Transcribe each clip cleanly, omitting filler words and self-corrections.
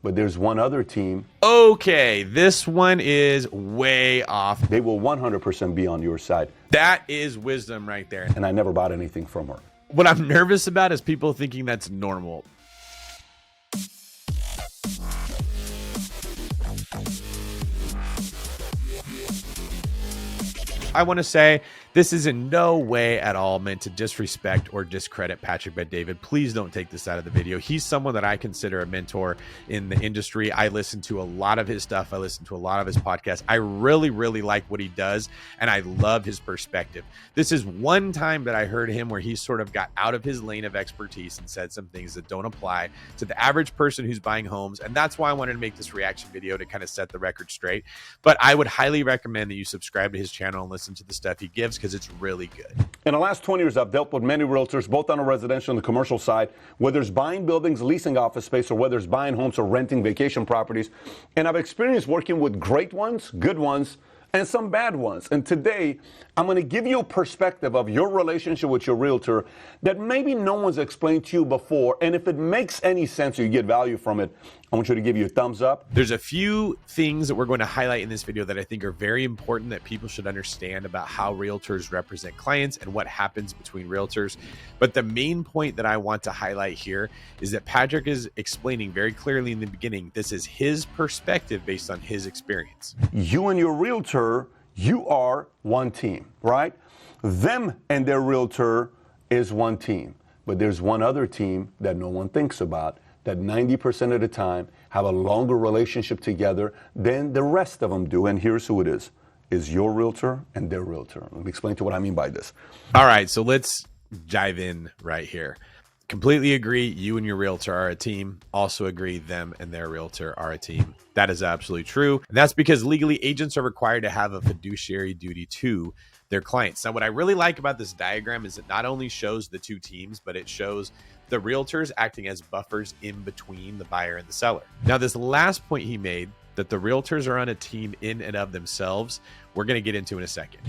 but there's one other team. Okay, this one is way off. They will 100% be on your side. That is wisdom right there. And I never bought anything from her. What I'm nervous about is people thinking that's normal. I want to say this is in no way at all meant to disrespect or discredit Patrick Bet-David. Please don't take this out of the video. He's someone that I consider a mentor in the industry. I listen to a lot of his stuff. I listen to a lot of his podcasts. I really, really like what he does, and I love his perspective. This is one time that I heard him where he sort of got out of his lane of expertise and said some things that don't apply to the average person who's buying homes, and that's why I wanted to make this reaction video to kind of set the record straight. But I would highly recommend that you subscribe to his channel and listen to the stuff he gives, because it's really good. In the last 20 years, I've dealt with many realtors, both on the residential and the commercial side, whether it's buying buildings, leasing office space, or whether it's buying homes or renting vacation properties. And I've experienced working with great ones, good ones, and some bad ones. And today, I'm going to give you a perspective of your relationship with your realtor that maybe no one's explained to you before. And if it makes any sense or you get value from it, I want you to give you a thumbs up. There's a few things that we're going to highlight in this video that I think are very important that people should understand about how realtors represent clients and what happens between realtors. But the main point that I want to highlight here is that Patrick is explaining very clearly in the beginning, this is his perspective based on his experience. You and your realtor, you are one team, right? Them and their realtor is one team. But there's one other team that no one thinks about, that 90% of the time have a longer relationship together than the rest of them do. And here's who it is your realtor and their realtor. Let me explain to you what I mean by this. All right, so let's dive in right here. Completely agree, you and your realtor are a team. Also agree, them and their realtor are a team. That is absolutely true. And that's because legally, agents are required to have a fiduciary duty to their clients. Now, what I really like about this diagram is it not only shows the two teams, but it shows the realtors acting as buffers in between the buyer and the seller. Now, this last point he made, that the realtors are on a team in and of themselves, we're going to get into in a second.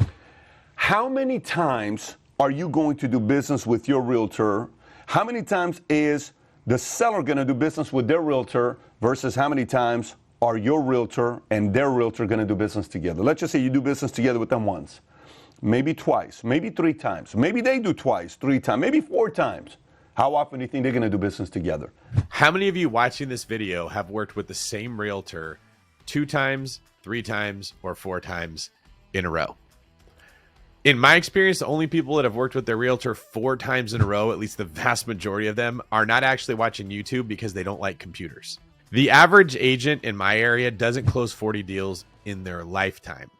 How many times are you going to do business with your realtor? How many times is the seller going to do business with their realtor versus how many times are your realtor and their realtor going to do business together? Let's just say you do business together with them once, maybe twice, maybe 3 times. Maybe they do twice, 3 times, maybe 4 times. How often do you think they're going to do business together? How many of you watching this video have worked with the same realtor 2 times, 3 times, or 4 times in a row? In my experience, the only people that have worked with their realtor 4 times in a row, at least the vast majority of them, are not actually watching YouTube because they don't like computers. The average agent in my area doesn't close 40 deals in their lifetime.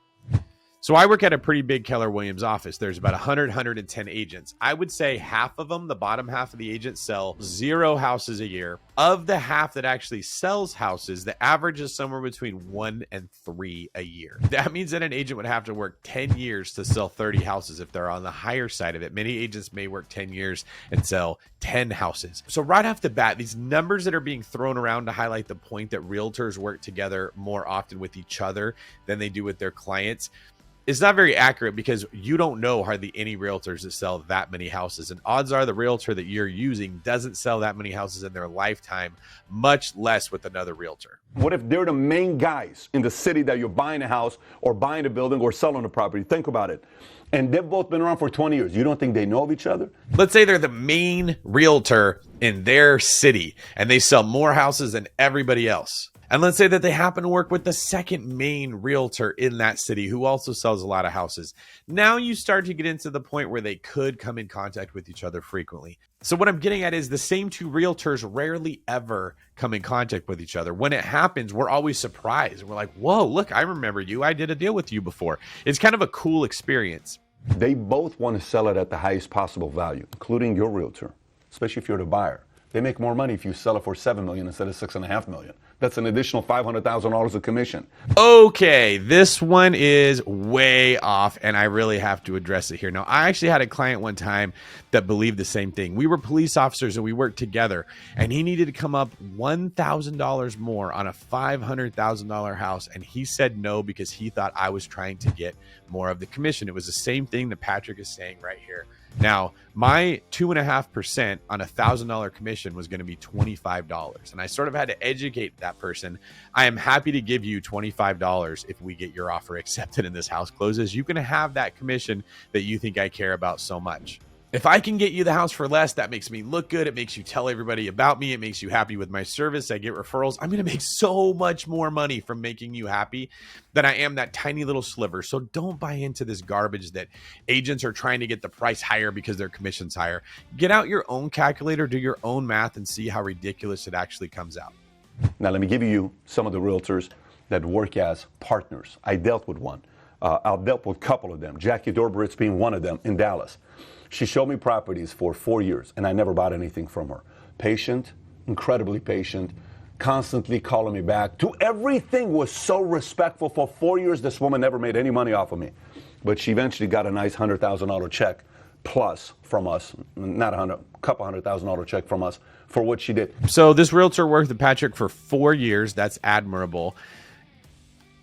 So I work at a pretty big Keller Williams office. There's about 110 agents. I would say half of them, the bottom half of the agents, sell 0 houses a year. Of the half that actually sells houses, the average is somewhere between 1 and 3 a year. That means that an agent would have to work 10 years to sell 30 houses if they're on the higher side of it. Many agents may work 10 years and sell 10 houses. So right off the bat, these numbers that are being thrown around to highlight the point that realtors work together more often with each other than they do with their clients, it's not very accurate, because you don't know hardly any realtors that sell that many houses. And odds are the realtor that you're using doesn't sell that many houses in their lifetime, much less with another realtor. What if they're the main guys in the city that you're buying a house or buying a building or selling a property? Think about it. And they've both been around for 20 years. You don't think they know of each other? Let's say they're the main realtor in their city and they sell more houses than everybody else. And let's say that they happen to work with the second main realtor in that city who also sells a lot of houses. Now you start to get into the point where they could come in contact with each other frequently. So what I'm getting at is the same 2 realtors rarely ever come in contact with each other. When it happens, we're always surprised. We're like, whoa, look, I remember you. I did a deal with you before. It's kind of a cool experience. They both want to sell it at the highest possible value, including your realtor, especially if you're the buyer. They make more money if you sell it for $7 million instead of $6.5 million. That's an additional $500,000 of commission. Okay, this one is way off, and I really have to address it here. Now, I actually had a client one time that believed the same thing. We were police officers and we worked together, and he needed to come up $1,000 more on a $500,000 house, and he said no because he thought I was trying to get more of the commission. It was the same thing that Patrick is saying right here. Now, my 2.5% on $1,000 commission was going to be $25. And I sort of had to educate that person. I am happy to give you $25 if we get your offer accepted and this house closes. You can have that commission that you think I care about so much. If I can get you the house for less, that makes me look good. It makes you tell everybody about me. It makes you happy with my service. I get referrals. I'm going to make so much more money from making you happy than I am that tiny little sliver. So don't buy into this garbage that agents are trying to get the price higher because their commission's higher. Get out your own calculator, do your own math, and see how ridiculous it actually comes out. Now, let me give you some of the realtors that work as partners. I dealt with one. I've dealt with a couple of them, Jackie Dorberitz being one of them in Dallas. She showed me properties for 4 years, and I never bought anything from her. Patient, incredibly patient, constantly calling me back. To everything was so respectful. For 4 years, this woman never made any money off of me. But she eventually got a nice $100,000 check plus from us. Not a couple $100,000 check from us for what she did. So this realtor worked with Patrick for 4 years. That's admirable.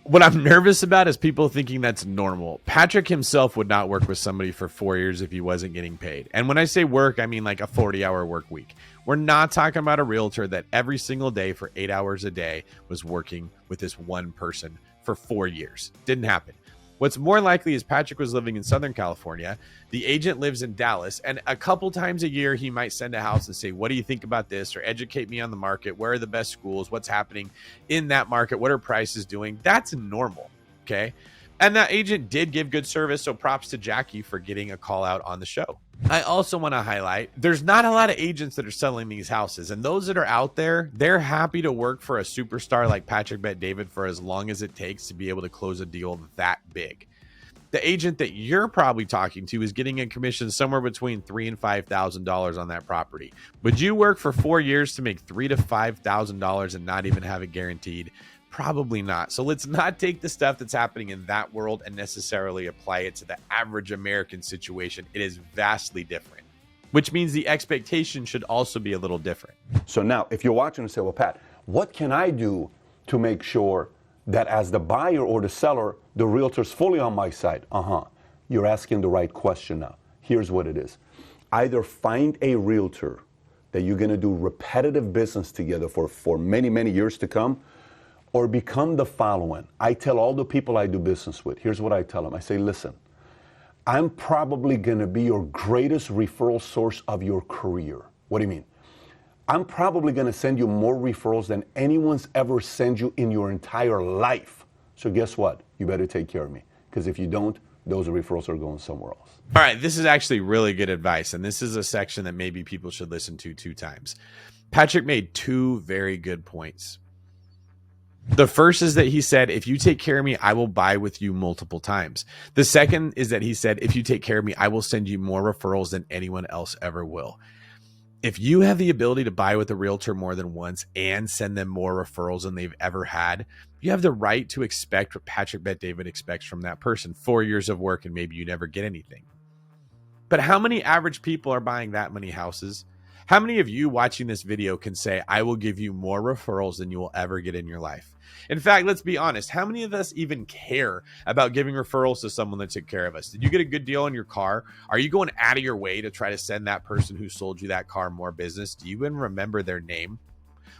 What I'm nervous about is people thinking that's normal. Patrick himself would not work with somebody for 4 years if he wasn't getting paid. And when I say work, I mean like a 40-hour work week. We're not talking about a realtor that every single day for 8 hours a day was working with this one person for 4 years. Didn't happen. What's more likely is Patrick was living in Southern California. The agent lives in Dallas, and a couple times a year, he might send a house and say, what do you think about this? Or educate me on the market. Where are the best schools? What's happening in that market? What are prices doing? That's normal. Okay. And that agent did give good service. So props to Jackie for getting a call out on the show. I also want to highlight there's not a lot of agents that are selling these houses, and those that are out there, they're happy to work for a superstar like Patrick Bet-David for as long as it takes to be able to close a deal that big. The agent that you're probably talking to is getting a commission somewhere between $3,000 and $5,000 on that property. Would you work for 4 years to make $3,000 to $5,000 and not even have it guaranteed? Probably not. So let's not take the stuff that's happening in that world and necessarily apply it to the average American situation. It is vastly different, which means the expectation should also be a little different. So now, if you're watching and say, well, Pat, what can I do to make sure that as the buyer or the seller, the realtor's fully on my side? You're asking the right question now. Here's what it is. Either find a realtor that you're going to do repetitive business together for many, many years to come, or become the following. I tell all the people I do business with, here's what I tell them. I say, listen, I'm probably going to be your greatest referral source of your career. What do you mean? I'm probably going to send you more referrals than anyone's ever sent you in your entire life. So guess what? You better take care of me. Because if you don't, those referrals are going somewhere else. All right, this is actually really good advice. And this is a section that maybe people should listen to 2 times. Patrick made 2 very good points. The first is that he said, if you take care of me, I will buy with you multiple times. The second is that he said, if you take care of me, I will send you more referrals than anyone else ever will. If you have the ability to buy with a realtor more than once and send them more referrals than they've ever had, you have the right to expect what Patrick Bet-David expects from that person. 4 years of work and maybe you never get anything. But how many average people are buying that many houses? How many of you watching this video can say, I will give you more referrals than you will ever get in your life? In fact, let's be honest. How many of us even care about giving referrals to someone that took care of us? Did you get a good deal on your car? Are you going out of your way to try to send that person who sold you that car more business? Do you even remember their name?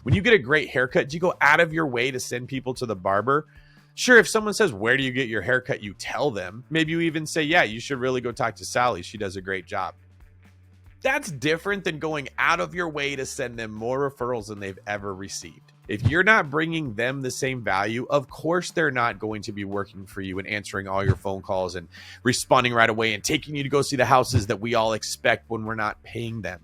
When you get a great haircut, do you go out of your way to send people to the barber? Sure, if someone says, where do you get your haircut? You tell them. Maybe you even say, yeah, you should really go talk to Sally. She does a great job. That's different than going out of your way to send them more referrals than they've ever received. If you're not bringing them the same value, of course they're not going to be working for you and answering all your phone calls and responding right away and taking you to go see the houses that we all expect when we're not paying them.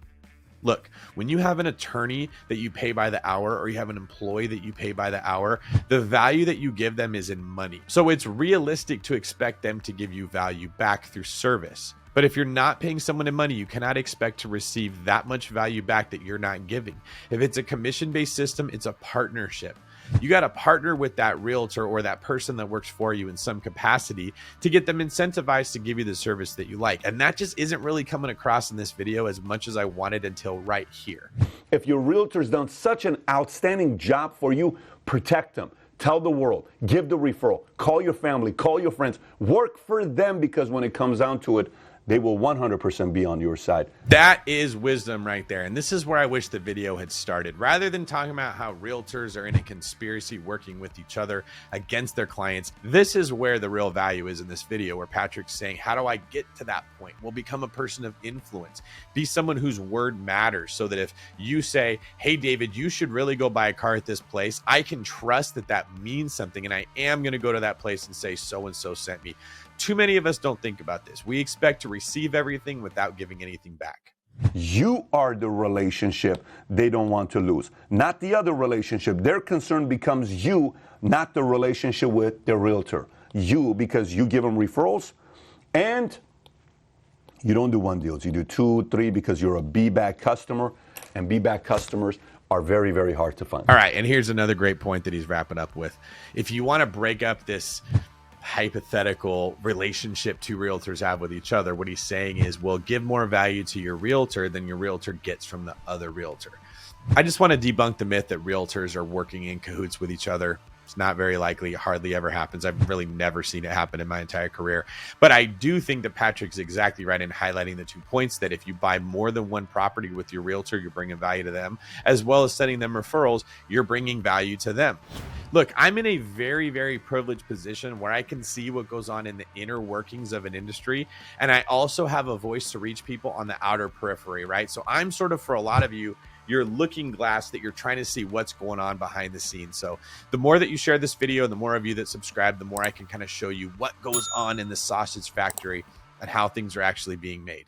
Look, when you have an attorney that you pay by the hour or you have an employee that you pay by the hour, the value that you give them is in money. So it's realistic to expect them to give you value back through service. But if you're not paying someone in money, you cannot expect to receive that much value back that you're not giving. If it's a commission-based system, it's a partnership. You got to partner with that realtor or that person that works for you in some capacity to get them incentivized to give you the service that you like. And that just isn't really coming across in this video as much as I wanted until right here. If your realtor's done such an outstanding job for you, protect them. Tell the world, give the referral, call your family, call your friends, work for them, because when it comes down to it, they will 100% be on your side. That is wisdom right there. And this is where I wish the video had started. Rather than talking about how realtors are in a conspiracy working with each other against their clients, this is where the real value is in this video, where Patrick's saying, how do I get to that point? Well, become a person of influence. Be someone whose word matters, so that if you say, hey, David, you should really go buy a car at this place, I can trust that that means something. And I am going to go to that place and say, so-and-so sent me. Too many of us don't think about this. We expect to receive everything without giving anything back. You are the relationship they don't want to lose, not the other relationship. Their concern becomes you, not the relationship with the realtor. You, because you give them referrals, and you don't do one deals. You do 2, 3, because you're a be-back customer, and be-back customers are very, very hard to find. All right, and here's another great point that he's wrapping up with. If you want to break up this hypothetical relationship two realtors have with each other, what he's saying is, well, give more value to your realtor than your realtor gets from the other realtor. I just want to debunk the myth that realtors are working in cahoots with each other. It's not very likely. It hardly ever happens. I've really never seen it happen in my entire career. But I do think that Patrick's exactly right in highlighting the 2 points, that if you buy more than one property with your realtor, you're bringing value to them, as well as sending them referrals, you're bringing value to them. Look, I'm in a very, very privileged position where I can see what goes on in the inner workings of an industry. And I also have a voice to reach people on the outer periphery, right? So I'm sort of, for a lot of you, your looking glass that you're trying to see what's going on behind the scenes. So the more that you share this video, the more of you that subscribe, the more I can kind of show you what goes on in the sausage factory and how things are actually being made.